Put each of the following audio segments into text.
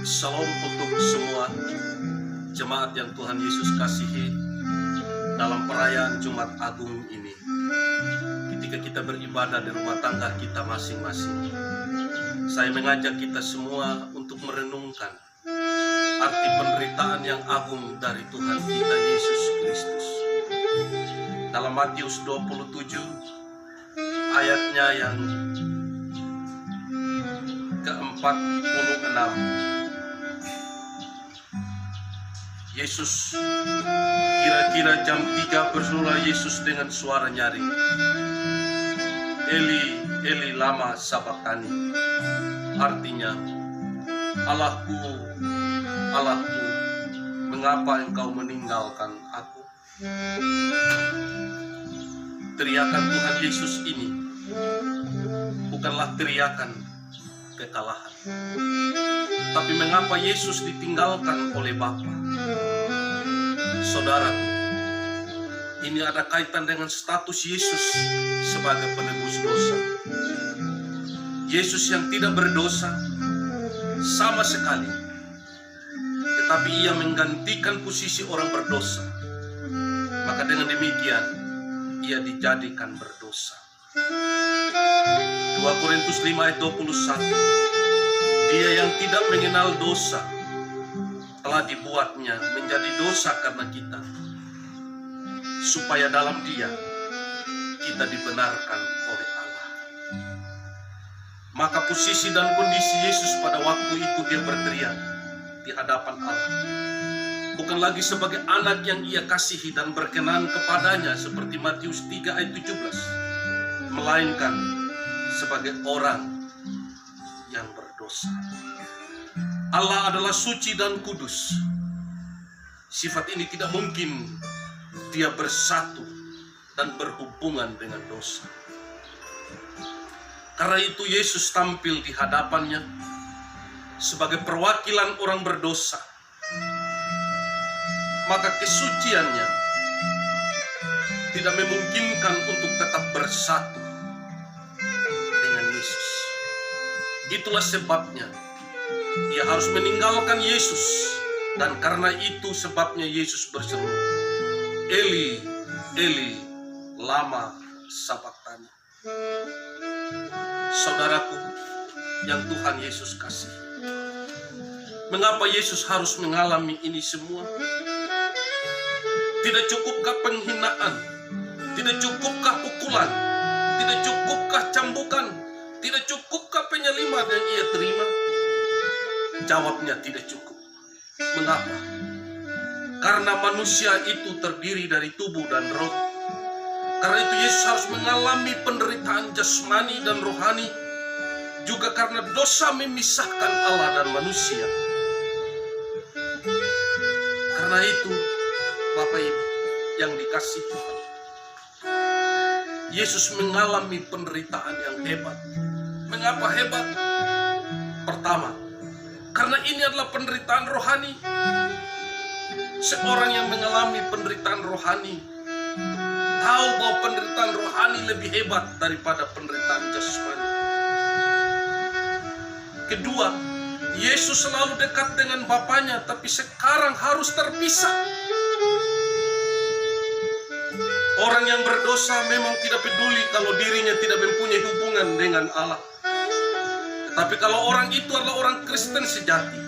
Shalom untuk semua jemaat yang Tuhan Yesus kasihi dalam perayaan Jumat Agung ini. Ketika kita beribadah di rumah tangga kita masing-masing, saya mengajak kita semua untuk merenungkan arti penderitaan yang agung dari Tuhan kita Yesus Kristus. Dalam Matius 27 ayatnya yang ke-46, Yesus kira-kira jam 3 berserulah Yesus dengan suara nyaring, Eli, Eli lama sabachthani. Artinya, Allahku, Allahku, mengapa engkau meninggalkan aku? Teriakan Tuhan Yesus ini bukanlah teriakan kekalahan, tapi mengapa Yesus ditinggalkan oleh Bapa. Saudara, ini ada kaitan dengan status Yesus sebagai penebus dosa. Yesus yang tidak berdosa sama sekali, tetapi ia menggantikan posisi orang berdosa. Maka dengan demikian ia dijadikan berdosa. 2 Korintus 5 ayat 21, Dia yang tidak mengenal dosa telah dibuatnya menjadi dosa karena kita, supaya dalam Dia kita dibenarkan oleh Allah. Maka posisi dan kondisi Yesus pada waktu itu dia berteriak di hadapan Allah, bukan lagi sebagai anak yang ia kasihi dan berkenan kepadanya seperti Matius 3 ayat 17, melainkan sebagai orang yang berdosa. Allah adalah suci dan kudus. Sifat ini tidak mungkin dia bersatu dan berhubungan dengan dosa. Karena itu Yesus tampil di hadapannya sebagai perwakilan orang berdosa. Maka kesuciannya tidak memungkinkan untuk tetap bersatu dengan Yesus. Itulah sebabnya ia harus meninggalkan Yesus, dan karena itu sebabnya Yesus berseru, Eli, Eli, lama sabachthani. Saudaraku yang Tuhan Yesus kasih, mengapa Yesus harus mengalami ini semua? Tidak cukupkah penghinaan? Tidak cukupkah pukulan? Tidak cukupkah cambukan? Tidak cukupkah penyaliman yang ia terima? Jawabnya tidak cukup. Mengapa? Karena manusia itu terdiri dari tubuh dan roh. Karena itu Yesus harus mengalami penderitaan jasmani dan rohani, juga karena dosa memisahkan Allah dan manusia. Karena itu, Bapak Ibu yang dikasihi Tuhan, Yesus mengalami penderitaan yang hebat. Mengapa hebat? Pertama, karena ini adalah penderitaan rohani. Seorang yang mengalami penderitaan rohani tahu bahwa penderitaan rohani lebih hebat daripada penderitaan jasmani. Kedua, Yesus selalu dekat dengan Bapanya, tapi sekarang harus terpisah. Orang yang berdosa memang tidak peduli kalau dirinya tidak mempunyai hubungan dengan Allah. Tapi kalau orang itu adalah orang Kristen sejati,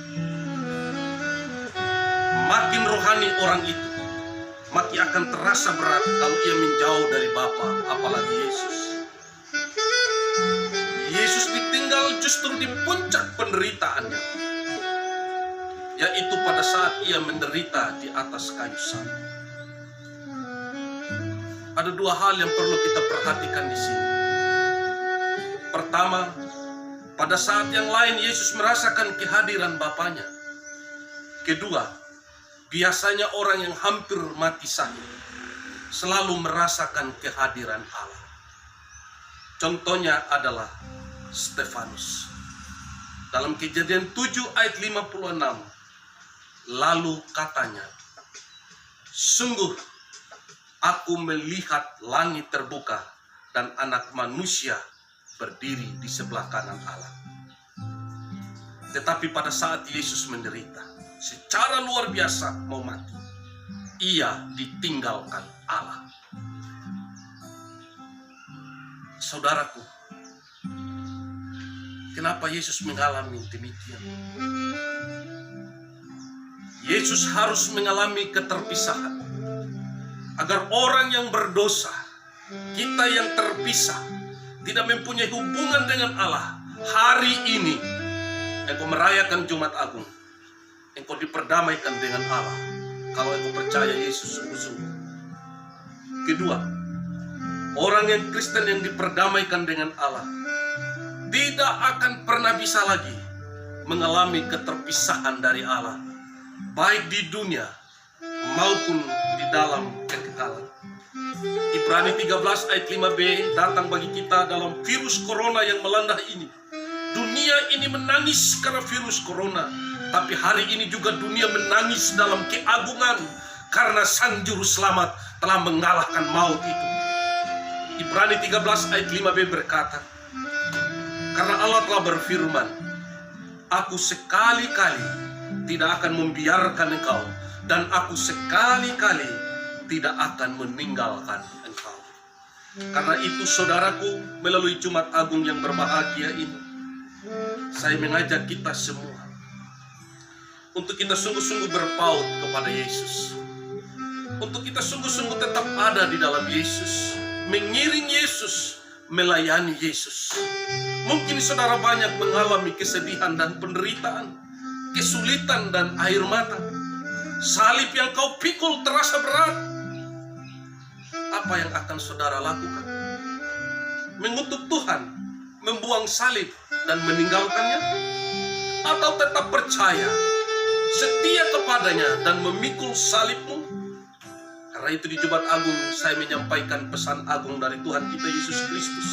makin rohani orang itu, makin akan terasa berat kalau ia menjauh dari Bapa, apalagi Yesus. Yesus ditinggal justru di puncak penderitaannya, yaitu pada saat ia menderita di atas kayu salib. Ada dua hal yang perlu kita perhatikan di sini. Pertama, pada saat yang lain Yesus merasakan kehadiran Bapanya. Kedua, biasanya orang yang hampir mati syahid selalu merasakan kehadiran Allah. Contohnya adalah Stefanus. Dalam Kejadian 7 ayat 56, lalu katanya, sungguh aku melihat langit terbuka dan anak manusia berdiri di sebelah kanan Allah. Tetapi pada saat Yesus menderita, secara luar biasa mau mati, ia ditinggalkan Allah. Saudaraku, kenapa Yesus mengalami demikian? Yesus harus mengalami keterpisahan agar orang yang berdosa, kita yang terpisah, tidak mempunyai hubungan dengan Allah, hari ini engkau merayakan Jumat Agung, engkau diperdamaikan dengan Allah kalau engkau percaya Yesus sungguh-sungguh. Kedua, orang yang Kristen yang diperdamaikan dengan Allah tidak akan pernah bisa lagi mengalami keterpisahan dari Allah, baik di dunia maupun di dalam kekekalan. Ibrani 13 ayat 5b datang bagi kita dalam virus corona yang melanda ini. Dunia ini menangis karena virus corona, tapi hari ini juga dunia menangis dalam keagungan karena Sang Juru Selamat telah mengalahkan maut itu. Ibrani 13 ayat 5b berkata, karena Allah telah berfirman, aku sekali-kali tidak akan membiarkan engkau, dan aku sekali-kali tidak akan meninggalkan engkau. Karena itu saudaraku, melalui Jumat Agung yang berbahagia ini, saya mengajak kita semua untuk kita sungguh-sungguh berpaut kepada Yesus, untuk kita sungguh-sungguh tetap ada di dalam Yesus, mengiring Yesus, melayani Yesus. Mungkin saudara banyak mengalami kesedihan dan penderitaan, kesulitan dan air mata. Salib yang kau pikul terasa berat. Apa yang akan saudara lakukan? Mengutuk Tuhan, membuang salib dan meninggalkannya? Atau tetap percaya, setia kepadanya dan memikul salibmu? Karena itu di Jumat Agung saya menyampaikan pesan agung dari Tuhan kita Yesus Kristus.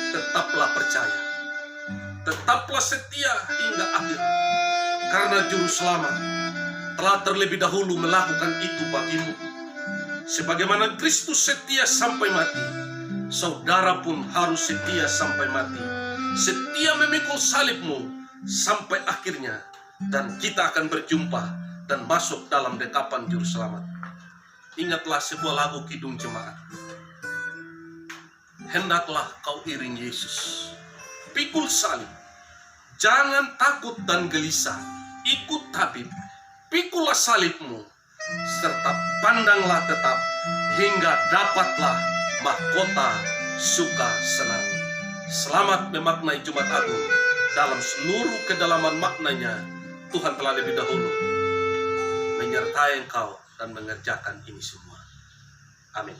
Tetaplah percaya, tetaplah setia hingga akhir, karena Juru Selamat telah terlebih dahulu melakukan itu bagimu. Sebagaimana Kristus setia sampai mati, saudara pun harus setia sampai mati, setia memikul salibmu sampai akhirnya, dan kita akan berjumpa dan masuk dalam dekapan Juru Selamat. Ingatlah sebuah lagu Kidung Jemaat. Hendaklah kau iring Yesus, pikul salib, jangan takut dan gelisah, ikut tabib, pikullah salibmu, serta pandanglah tetap, hingga dapatlah mahkota suka senang. Selamat memaknai Jumat Agung dalam seluruh kedalaman maknanya. Tuhan telah lebih dahulu menyertai engkau dan mengerjakan ini semua. Amin.